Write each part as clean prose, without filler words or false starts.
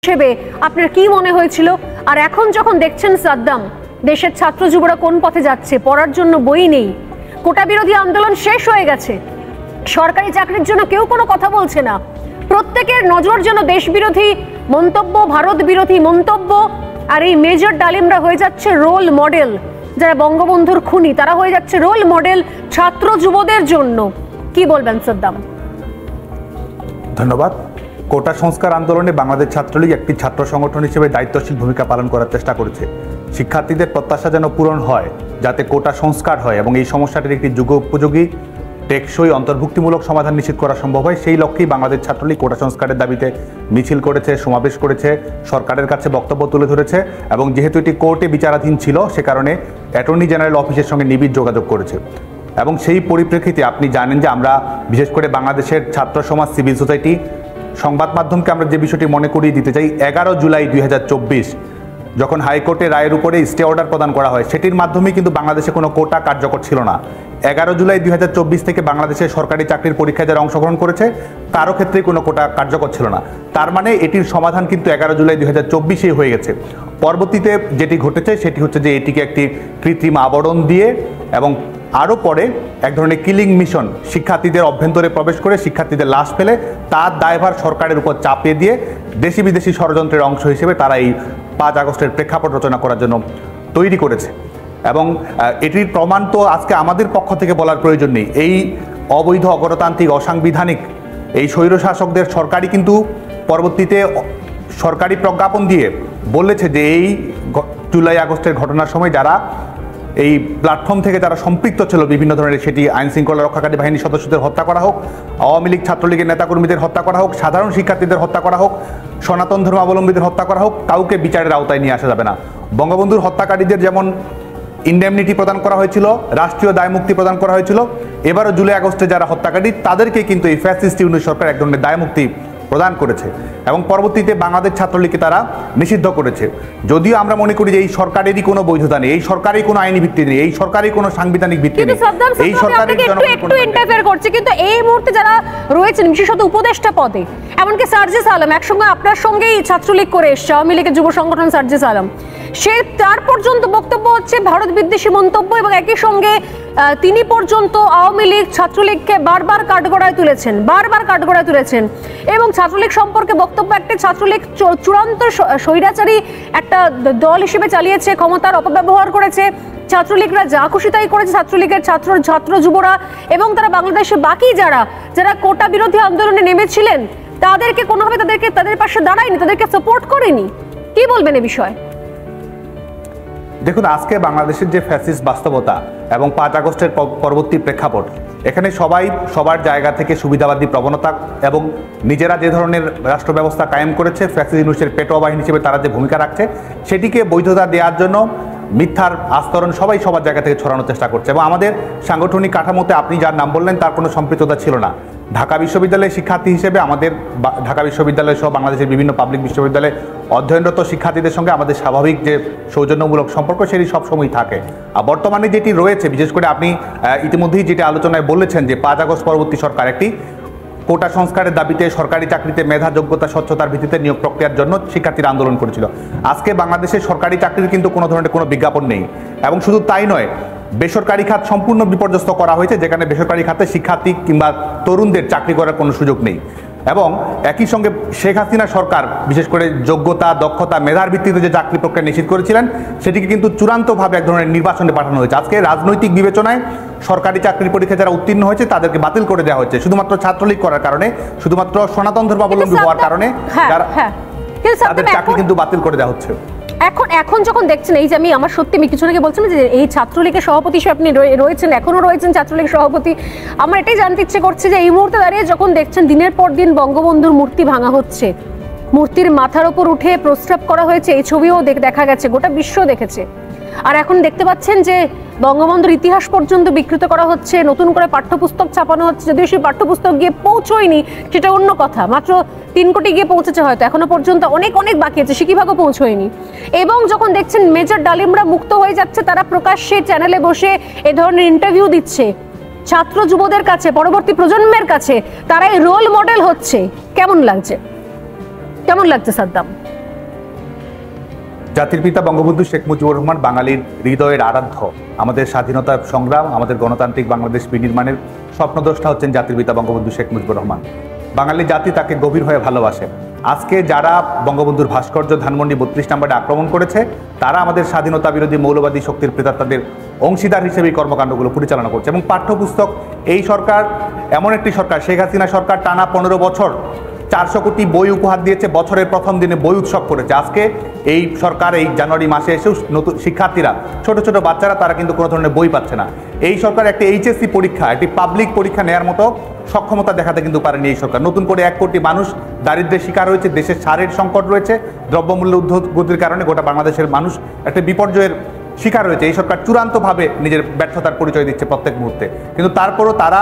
হিসেবে আপনার কি মনে হয়েছিল? আর এখন যখন দেখছেন সাদ্দাম, দেশের ছাত্র যুবরা কোন পথে যাচ্ছে, পড়ার জন্য বই নেই, কোটা বিরোধী আন্দোলন শেষ হয়ে গেছে, সরকারি চাকরির জন্য কেউ কোনো কথা বলছে না, প্রত্যেকের নজর যেন দেশ বিরোধী মন্তব্য, ভারত বিরোধী মন্তব্য, আর এই মেজর ডালিমরা হয়ে যাচ্ছে রোল মডেল, যারা বঙ্গবন্ধুর খুনি তারা হয়ে যাচ্ছে রোল মডেল ছাত্র যুবদের জন্য। কি বলবেন সাদ্দাম? ধন্যবাদ। কোটা সংস্কার আন্দোলনে বাংলাদেশ ছাত্রলীগ একটি ছাত্র সংগঠন হিসেবে দায়িত্বশীল ভূমিকা পালন করার চেষ্টা করেছে। শিক্ষার্থীদের প্রত্যাশা যেন পূরণ হয়, যাতে কোটা সংস্কার হয় এবং এই সমস্যাটির একটি যুগোপযোগী টেকসই অন্তর্ভুক্তিমূলক সমাধান নিশ্চিত করা সম্ভব হয়, সেই লক্ষ্যেই বাংলাদেশ ছাত্রলীগ কোটা সংস্কারের দাবিতে মিছিল করেছে, সমাবেশ করেছে, সরকারের কাছে বক্তব্য তুলে ধরেছে এবং যেহেতু এটি কোর্টে বিচারাধীন ছিল সে কারণে অ্যাটর্নি জেনারেল অফিসের সঙ্গে নিবিড় যোগাযোগ করেছে। এবং সেই পরিপ্রেক্ষিতে আপনি জানেন যে আমরা বিশেষ করে বাংলাদেশের ছাত্র সমাজ, সিভিল সোসাইটি, সংবাদ মাধ্যমকে আমরা যে বিষয়টি মনে করিয়ে দিতে চাই, 11 জুলাই 2024 যখন হাইকোর্টের রায়ের উপরে স্টে অর্ডার প্রদান করা হয়, সেটির মাধ্যমে কিন্তু বাংলাদেশে কোনো কোটা কার্যকর ছিল না। 11 জুলাই 2024 থেকে বাংলাদেশের সরকারি চাকরির পরীক্ষায় যারা অংশগ্রহণ করেছে কারো ক্ষেত্রেই কোনো কোটা কার্যকর ছিল না। তার মানে এটির সমাধান কিন্তু 11 জুলাই 2024 হয়ে গেছে। পরবর্তীতে যেটি ঘটেছে সেটি হচ্ছে যে এটিকে একটি কৃত্রিম আবরণ দিয়ে এবং আরও পরে এক ধরনের কিলিং মিশন শিক্ষার্থীদের অভ্যন্তরে প্রবেশ করে শিক্ষার্থীদের লাশ ফেলে তার দায়ভার সরকারের উপর চাপিয়ে দিয়ে দেশি বিদেশি ষড়যন্ত্রের অংশ হিসেবে তারা এই 5 আগস্টের প্রেক্ষাপট রচনা করার জন্য তৈরি করেছে। এবং এটির প্রমাণ তো আজকে আমাদের পক্ষ থেকে বলার প্রয়োজন নেই। এই অবৈধ, অগণতান্ত্রিক, অসাংবিধানিক এই স্বৈরশাসকদের সরকারই কিন্তু পরবর্তীতে সরকারি প্রজ্ঞাপন দিয়ে বলেছে যে এই জুলাই আগস্টের ঘটনার সময় যারা এই প্ল্যাটফর্ম থেকে যারা সম্পৃক্ত ছিল বিভিন্ন ধরনের, সেটি আইন শৃঙ্খলা রক্ষাকারী বাহিনীর সদস্যদের হত্যা করা হোক, আওয়ামী লীগ ছাত্রলীগের নেতাকর্মীদের হত্যা করা হোক, সাধারণ শিক্ষার্থীদের হত্যা করা হোক, সনাতন ধর্মাবলম্বীদের হত্যা করা হোক, কাউকে বিচারের আওতায় নিয়ে আসা যাবে না। বঙ্গবন্ধুর হত্যাকারীদের যেমন ইন্ডেমনিটি প্রদান করা হয়েছিল, রাষ্ট্রীয় দায়মুক্তি প্রদান করা হয়েছিল, এবারও জুলাই আগস্টে যারা হত্যাকারী তাদেরকে কিন্তু এই ফ্যাসিস্ট ইউনিট সরকার এক ধরনের দায়মুক্তি প্রদান করেছে এবং পরবর্তীতে বাংলাদেশ ছাত্রলীগকে তারা নিষিদ্ধ করেছে। যদিও আমরা মনে করি যে এই সরকারেরই কোনো বৈধতা নেই, এই সরকারের কোনো আইনি ভিত্তি নেই, এই সরকারের কোনো সাংবিধানিক ভিত্তি নেই, এই সরকারের একটু ইন্টারফেয়ার করছে। কিন্তু এই মুহূর্তে যারা রয়েছেন বিশেষত উপদেষ্টা পদে, এমনকি সার্জিস আলম একসঙ্গে আপনার সঙ্গেই ছাত্রলীগ করে এসছে, আওয়ামী লীগের যুব সংগঠন সার্জিস আলম, সে তার পর্যন্ত বক্তব্য হচ্ছে ভারত বিদ্বেষী মন্তব্য এবং একই সঙ্গে তিনি পর্যন্ত আওয়ামী লীগ ছাত্রলীগকে বারবার কাঠগড়ায় তুলেছেন এবং ছাত্রলীগ সম্পর্কে বক্তব্য একটা, ছাত্রলীগ চূড়ান্ত স্বৈরাচারী একটা দল হিসেবে চালিয়েছে, ক্ষমতার অপব্যবহার করেছে, ছাত্রলীগরা যা খুশি তাই করেছে, ছাত্রলীগের ছাত্র যুবরা এবং তারা বাংলাদেশের বাকি যারা কোটা বিরোধী আন্দোলনে নেমেছিলেন তাদেরকে কোনোভাবে তাদের পাশে দাঁড়ায়নি, তাদেরকে সাপোর্ট করেনি। কি বলবেন এ বিষয়ে? দেখুন, আজকে বাংলাদেশের যে ফ্যাসিস্ট বাস্তবতা এবং 5 আগস্টের পরবর্তী প্রেক্ষাপট, এখানে সবাই সবার জায়গা থেকে সুবিধাবাদী প্রবণতা এবং নিজেরা যে ধরনের রাষ্ট্র ব্যবস্থা কায়েম করেছে, ফ্যাসিস্ট ইউনিটের পেটোয়া বাহিনী হিসেবে তারা যে ভূমিকা রাখছে সেটিকে বৈধতা দেওয়ার জন্য মিথ্যার আস্তরণ সবাই সবার জায়গা থেকে ছড়ানোর চেষ্টা করছে। এবং আমাদের সাংগঠনিক কাঠামোতে আপনি যার নাম বললেন তার কোনো সম্পৃক্ততা ছিল না। ঢাকা বিশ্ববিদ্যালয়ের শিক্ষার্থী হিসেবে আমাদের ঢাকা বিশ্ববিদ্যালয় সহ বাংলাদেশের বিভিন্ন পাবলিক বিশ্ববিদ্যালয়ে অধ্যয়নরত শিক্ষার্থীদের সঙ্গে আমাদের স্বাভাবিক যে সৌজন্যমূলক সম্পর্ক সেটি সবসময় থাকে। আর বর্তমানে যেটি রয়েছে, বিশেষ করে আপনি ইতিমধ্যেই যেটি আলোচনায় বলেছেন যে 5 আগস্ট পরবর্তী সরকার একটি কোটা সংস্কারের দাবিতে সরকারি চাকরিতে মেধা, যোগ্যতা, স্বচ্ছতার ভিত্তিতে নিয়োগ প্রক্রিয়ার জন্য শিক্ষার্থীরা আন্দোলন করেছিল। আজকে বাংলাদেশের সরকারি চাকরির কিন্তু কোনো ধরনের কোনো বিজ্ঞাপন নেই এবং শুধু তাই নয়, বেসরকারি খাত সম্পূর্ণ বিপর্যস্ত করা হয়েছে, যেখানে বেসরকারি খাতে শিক্ষার্থী কিংবা তরুণদের চাকরি করার কোনো সুযোগ নেই। এবং একই সঙ্গে শেখ হাসিনা সরকার বিশেষ করে যোগ্যতা, দক্ষতা, মেধার ভিত্তিতে যে চাকরি প্রক্রিয়া নিশ্চিত করেছিলেন সেটিকে কিন্তু চূড়ান্তভাবে এক ধরনের নির্বাচনে পাঠানো হয়েছে। আজকে রাজনৈতিক বিবেচনায় সরকারি চাকরির পরীক্ষা যারা উত্তীর্ণ হয়েছে তাদেরকে বাতিল করে দেওয়া হয়েছে শুধুমাত্র ছাত্রলীগ করার কারণে, শুধুমাত্র সনাতন ধর্মাবলম্বী হওয়ার কারণে তাদের চাকরি কিন্তু বাতিল করে দেওয়া হচ্ছে। এখন যখন দেখছেন এই যে আমার সত্যি আমি কিছু আগে বলছিলাম যে এই ছাত্রলীগের সভাপতি হিসেবে আপনি রয়েছেন, এখনো রয়েছেন ছাত্রলীগ সভাপতি, আমার এটাই জানতে ইচ্ছে করছে যে এই মুহূর্তে দাঁড়িয়ে যখন দেখছেন দিনের পর দিন বঙ্গবন্ধুর মূর্তি ভাঙা হচ্ছে, মূর্তির মাথার উপর উঠে প্রস্রাব করা হয়েছে, এই ছবিও দেখা গেছে, গোটা বিশ্ব দেখেছে, আর এখন দেখতে পাচ্ছেন যে বঙ্গবন্ধুর ইতিহাস পর্যন্ত বিকৃত করা হচ্ছে, নতুন করে পাঠ্যপুস্তক ছাপানো হচ্ছে, যদিও সেই পাঠ্যপুস্তক গিয়ে পৌঁছয়নি সেটা অন্য কথা, মাত্র 3 কোটি গিয়ে পৌঁছেছে, হয়তো এখনো পর্যন্ত অনেক বাকি আছে, সিকিভাগও পৌঁছয়নি। এবং যখন দেখছেন মেজর ডালিমরা মুক্ত হয়ে যাচ্ছে, তারা প্রকাশ্যে চ্যানেলে বসে এ ধরনের ইন্টারভিউ দিচ্ছে ছাত্র যুবদের কাছে, পরবর্তী প্রজন্মের কাছে, তারাই রোল মডেল হচ্ছে, কেমন লাগছে সাদ্দাম? জাতির পিতা বঙ্গবন্ধু শেখ মুজিবুর রহমান বাঙালির হৃদয়ের আরাধ্য। আমাদের স্বাধীনতার সংগ্রাম, আমাদের গণতান্ত্রিক বাংলাদেশ বিনির্মাণের স্বপ্নদ্রষ্টা হচ্ছেন জাতির পিতা বঙ্গবন্ধু শেখ মুজিবুর রহমান। বাঙালি জাতি তাকে গভীরভাবে ভালোবাসে। আজকে যারা বঙ্গবন্ধুর ভাস্কর্য ধানমন্ডি 32 নম্বরে আক্রমণ করেছে, তারা আমাদের স্বাধীনতা বিরোধী মৌলবাদী শক্তির প্রেতাত্মাদের অংশীদার হিসেবে এই কর্মকাণ্ডগুলো পরিচালনা করছে। এবং পাঠ্যপুস্তক, এই সরকার এমন একটি সরকার, শেখ হাসিনা সরকার টানা 15 বছর 400 কোটি বই উপহার দিয়েছে, বছরের প্রথম দিনে বই উৎসব করেছে। আজকে এই সরকার এই জানুয়ারি মাসে এসেও নতুন শিক্ষার্থীরা, ছোট ছোট বাচ্চারা, তারা কিন্তু কোনো ধরনের বই পাচ্ছে না। এই সরকার একটি এইচএসসি পরীক্ষা, একটি পাবলিক পরীক্ষা নেওয়ার মতো সক্ষমতা দেখাতে কিন্তু পারেনি এই সরকার। নতুন করে 1 কোটি মানুষ দারিদ্র্যের শিকার হয়েছে, দেশের সারের সংকট রয়েছে, দ্রব্যমূল্য ঊর্ধ্বগতির কারণে গোটা বাংলাদেশের মানুষ একটা বিপর্যয়ের শিকার হয়েছে। এই সরকার চূড়ান্তভাবে নিজের ব্যর্থতার পরিচয় দিচ্ছে প্রত্যেক মুহূর্তে। কিন্তু তারপরও তারা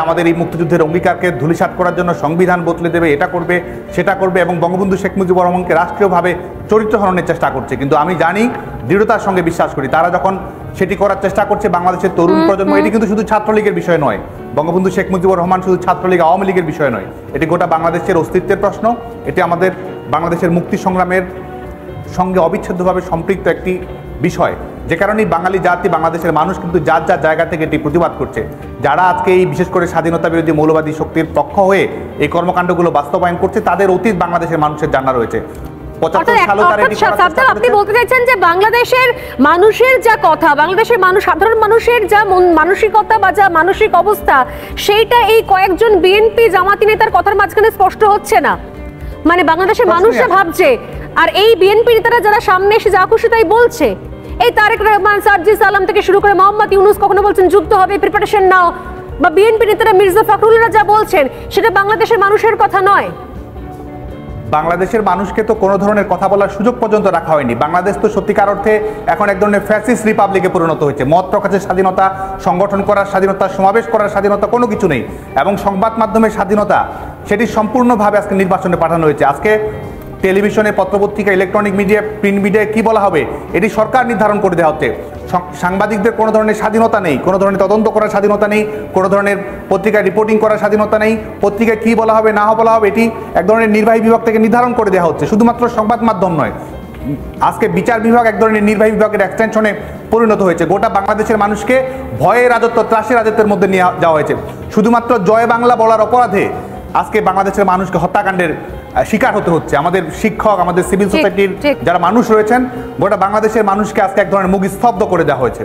আমাদের এই মুক্তিযুদ্ধের অঙ্গীকারকে ধূলিসাৎ করার জন্য সংবিধান বদলে দেবে, এটা করবে, সেটা করবে, এবং বঙ্গবন্ধু শেখ মুজিবুর রহমানকে রাষ্ট্রীয়ভাবে চরিত্র হননের চেষ্টা করছে। কিন্তু আমি জানি, দৃঢ়তার সঙ্গে বিশ্বাস করি, তারা যখন সেটি করার চেষ্টা করছে, বাংলাদেশের তরুণ প্রজন্ম, এটি কিন্তু শুধু ছাত্রলীগের বিষয় নয়, বঙ্গবন্ধু শেখ মুজিবুর রহমান শুধু ছাত্রলীগ আওয়ামী লীগের বিষয় নয়, এটি গোটা বাংলাদেশের অস্তিত্বের প্রশ্ন। এটি আমাদের বাংলাদেশের মুক্তি সংগ্রামের সঙ্গে অবিচ্ছেদ্যভাবে সম্পৃক্ত একটি বিষয়, যে কারণেই বাঙালি জাতি, বাংলাদেশের মানুষ কিন্তু যার যার জায়গা থেকে এটি প্রতিবাদ করছে। যারা আজকে এই বিশেষ করে স্বাধীনতা বিরোধী মৌলবাদী শক্তির পক্ষ হয়ে এই কর্মকাণ্ডগুলো বাস্তবায়ন করছে, তাদের অতীত বাংলাদেশের মানুষের জানা রয়েছে। আপনি বলতে চাইছেন যে বাংলাদেশের মানুষের যা কথা, বাংলাদেশের মানুষ, সাধারণ মানুষের যা মানসিকতা বা যা মানসিক অবস্থা, সেইটা এই কয়েকজন বিএনপি জামাতি নেতার কথার মাঝখানে স্পষ্ট হচ্ছে না। মানে বাংলাদেশের মানুষরা ভাবছে, আর এই বিএনপি নেতারা যারা সামনে এসে যা খুশি তাই বলছে, এই তারেক রহমান, সার্জিস আলম থেকে শুরু করে মোহাম্মদ ইউনূস কখনো বলছেন যুদ্ধ হবে, প্রিপারেশন নাও, বা বিএনপি নেতারা মির্জা ফখরুলরা যা বলছেন, সেটা বাংলাদেশের মানুষের কথা নয়। বাংলাদেশের মানুষকে তো কোনো ধরনের কথা বলার সুযোগ পর্যন্ত রাখা হয়নি। বাংলাদেশ তো সত্যিকার অর্থে এখন এক ধরনের ফ্যাসিস্ট রিপাবলিকে পরিণত হয়েছে। মত প্রকাশের স্বাধীনতা, সংগঠন করার স্বাধীনতা, সমাবেশ করার স্বাধীনতা কোনো কিছু নেই। এবং সংবাদ মাধ্যমের স্বাধীনতা, সেটি সম্পূর্ণভাবে আজকে নির্বাচনে পাঠানো হয়েছে। আজকে টেলিভিশনে, পত্রপত্রিকা, ইলেকট্রনিক মিডিয়া, প্রিন্ট মিডিয়ায় কী বলা হবে, এটি সরকার নির্ধারণ করে দেওয়া হচ্ছে। সাংবাদিকদের কোনো ধরনের স্বাধীনতা নেই, কোনো ধরনের তদন্ত করার স্বাধীনতা নেই, কোনো ধরনের পত্রিকায় রিপোর্টিং করার স্বাধীনতা নেই, পত্রিকায় কী বলা হবে না বলা হবে, এটি এক ধরনের নির্বাহী বিভাগ থেকে নির্ধারণ করে দেওয়া হচ্ছে। শুধুমাত্র সংবাদ মাধ্যম নয়, আজকে বিচার বিভাগ এক ধরনের নির্বাহী বিভাগের এক্সটেনশনে পরিণত হয়েছে। গোটা বাংলাদেশের মানুষকে ভয়ের রাজত্ব, ত্রাসের রাজত্বের মধ্যে নিয়ে যাওয়া হয়েছে। শুধুমাত্র জয় বাংলা বলার অপরাধে আজকে বাংলাদেশের মানুষকে হত্যাকাণ্ডের শিকার হতে হচ্ছে। আমাদের শিক্ষক, আমাদের সিভিল সোসাইটির যারা মানুষ রয়েছেন, গোটা বাংলাদেশের মানুষকে আজকে এক ধরনের মুখ স্তব্ধ করে দেওয়া হয়েছে।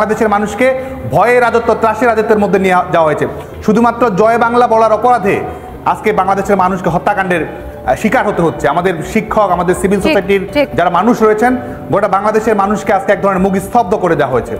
বাংলাদেশের মানুষকে ভয়ের রাজত্ব, ত্রাসের রাজত্বের মধ্যে নিয়ে যাওয়া হয়েছে। শুধুমাত্র জয় বাংলা বলার অপরাধে আজকে বাংলাদেশের মানুষকে হত্যাকাণ্ডের শিকার হতে হচ্ছে। আমাদের শিক্ষক, আমাদের সিভিল সোসাইটির যারা মানুষ রয়েছেন, গোটা বাংলাদেশের মানুষকে আজকে এক ধরনের মুখ স্তব্ধ করে দেওয়া হয়েছে।